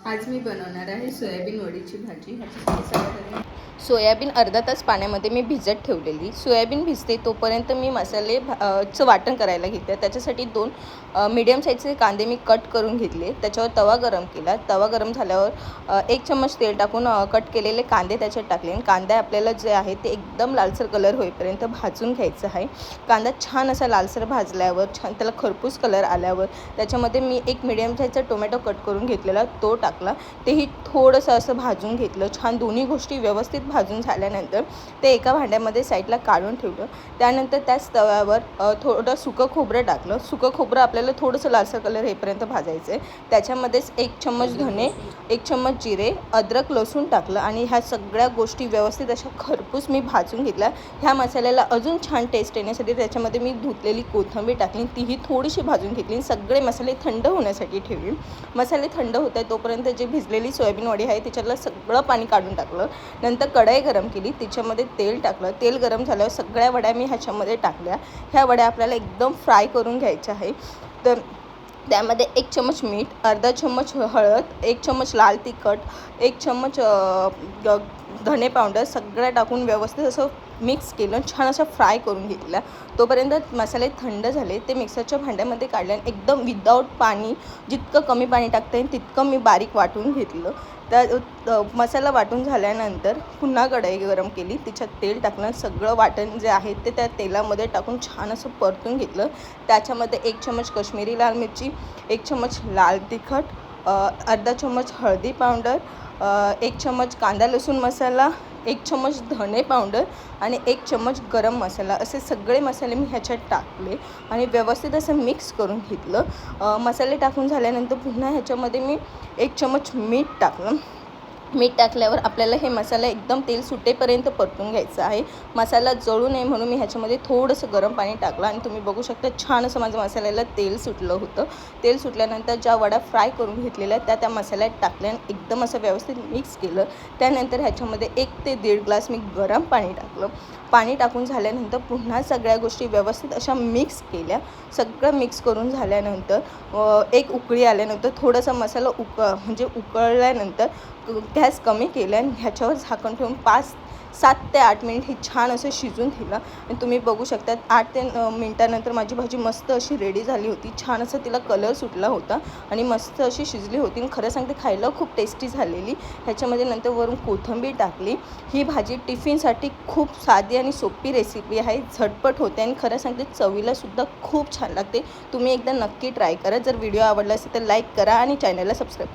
आज मी बनवणार आहे सोयाबीन वडीची भाजी। ह्याच्यासाठी साहित्य सोयाबीन अर्धा तास पाण्यामध्ये मी भिजत ठेवलेली। सोयाबीन भिजते तोपर्यंत मी चं वाटण करायला घेतलं। त्याच्यासाठी 2 मीडियम साईजचे कांदे मी कट करून घेतले। त्याच्यावर तवा गरम केला। तवा गरम झाल्यावर 1 चम्मच तेल टाकून कट केलेले कांदे त्याच्यात टाकले। कांदा आपल्याला जे आहे ते एकदम लालसर कलर होईपर्यंत भाजून घ्यायचं आहे। कांदा छान असा लालसर भाजल्यावर छान त्याला खरपूस कलर आल्यावर त्याच्यामध्ये मी 1 मीडियम साईजचा टोमॅटो कट करून घेतलेला तो टाकला। तेही थोडंसं असं भाजून घेतलं। छान दोन्ही गोष्टी व्यवस्थित भाजून झाल्यानंतर ते एका भांड्यामध्ये साईडला काढून ठेवलं। त्यानंतर त्याच तव्यावर थोडं सुकं खोबरं टाकलं। सुकं खोबरं आपल्याला थोडंसं लालसर कलर येईपर्यंत भाजायचं आहे। त्याच्यामध्येच 1 चम्मच धने, 1 चम्मच जिरे, अद्रक लसूण टाकलं आणि ह्या सगळ्या गोष्टी व्यवस्थित अशा खरपूस मी भाजून घेतल्या। ह्या मसाल्याला अजून छान टेस्ट येण्यासाठी त्याच्यामध्ये मी धुतलेली कोथिंबीर टाकली, तीही थोडीशी भाजून घेतली। सगळे मसाले थंड होण्यासाठी ठेवले। मसाले थंड होत आहे तोपर्यंत जे भिजलेली सोयाबीन वडी आहे त्याच्यातलं सगळं पाणी काढून टाकलं। नंतर कढई गरम केली, त्याच्यामध्ये तेल टाकलं। तेल गरम झाल्यावर सगळ्या वड्या मी ह्याच्यामध्ये टाकल्या। ह्या वड्या आपल्याला एकदम फ्राय करून घ्यायच्या आहे। तर त्यामध्ये 1 चम्मच मीठ, अर्धा चम्मच हळद, 1 चम्मच लाल तिखट, 1 चम्मच धने पावडर सगळं टाकून व्यवस्थित असं मिक्स केलं। छान असं फ्राय करून घेतला। तोपर्यंत मसाले थंड झाले ते मिक्सरच्या भांड्यामध्ये काढले। एकदम विदाऊट पाणी, जितकं कमी पाणी टाकता येईल तितकं मी बारीक वाटून घेतलं। त्या मसाला वाटून झाल्यानंतर पुन्हा कढई गरम केली, तिच्यात तेल टाकलं। सगळं वाटण जे आहे ते त्या तेलामध्ये टाकून छान असं परतून घेतलं। त्याच्यामध्ये 1 चम्मच काश्मीरी लाल मिरची, 1 चम्मच लाल तिखट, अर्धा चम्मच हळदी पावडर, 1 चम्मच कांदा लसूण मसाला, 1 चम्मच धने पावडर आणि 1 चम्मच गरम मसाला असे सगळे मसाले मी ह्याच्यात टाकले आणि व्यवस्थित असं मिक्स करून घेतलं। मसाले टाकून झाल्यानंतर पुन्हा ह्याच्यामध्ये मी 1 चम्मच मीठ टाकलं। मीठ टाकल्यावर आपल्याला हे मसाला एकदम तेल सुटेपर्यंत परतून घ्यायचं आहे। मसाला जळू नये म्हणून मी ह्याच्यामध्ये थोडंसं गरम पाणी टाकलं आणि तुम्ही बघू शकता छान असं माझं मसाल्याला तेल सुटलं होतं। तेल सुटल्यानंतर ज्या वड्या फ्राय करून घेतलेल्या त्या मसाल्यात टाकल्या आणि एकदम असं व्यवस्थित मिक्स केलं। त्यानंतर ह्याच्यामध्ये 1 ते 1.5 ग्लास मी गरम पाणी टाकलं। पाणी टाकून झाल्यानंतर पुन्हा सगळ्या गोष्टी व्यवस्थित अशा मिक्स केल्या। सगळं मिक्स करून झाल्यानंतर 1 उकळी आल्यानंतर थोडासा मसाला उकळल्यानंतर गॅस कमी केला आणि ह्याच्यावर झाकण ठेवून 7 ते 8 मिनिट हे छान असं शिजून ठेवलं। आणि तुम्ही बघू शकता 8 ते मिनिटानंतर माझी भाजी मस्त अशी रेडी झाली होती। छान असं तिला कलर सुटला होता आणि मस्त अशी शिजली होती आणि खरं सांगते खायला खूप टेस्टी झालेली। ह्याच्यामध्ये नंतर वरून कोथिंबीर टाकली। ही भाजी टिफिनसाठी खूप साधी आणि सोपी रेसिपी आहे, झटपट होते आणि खरं सांगते चवीला सुद्धा खूप छान लागते। तुम्ही एकदा नक्की ट्राय करा। जर व्हिडिओ आवडला असेल तर लाईक करा आणि चॅनलला सबस्क्राईब करा।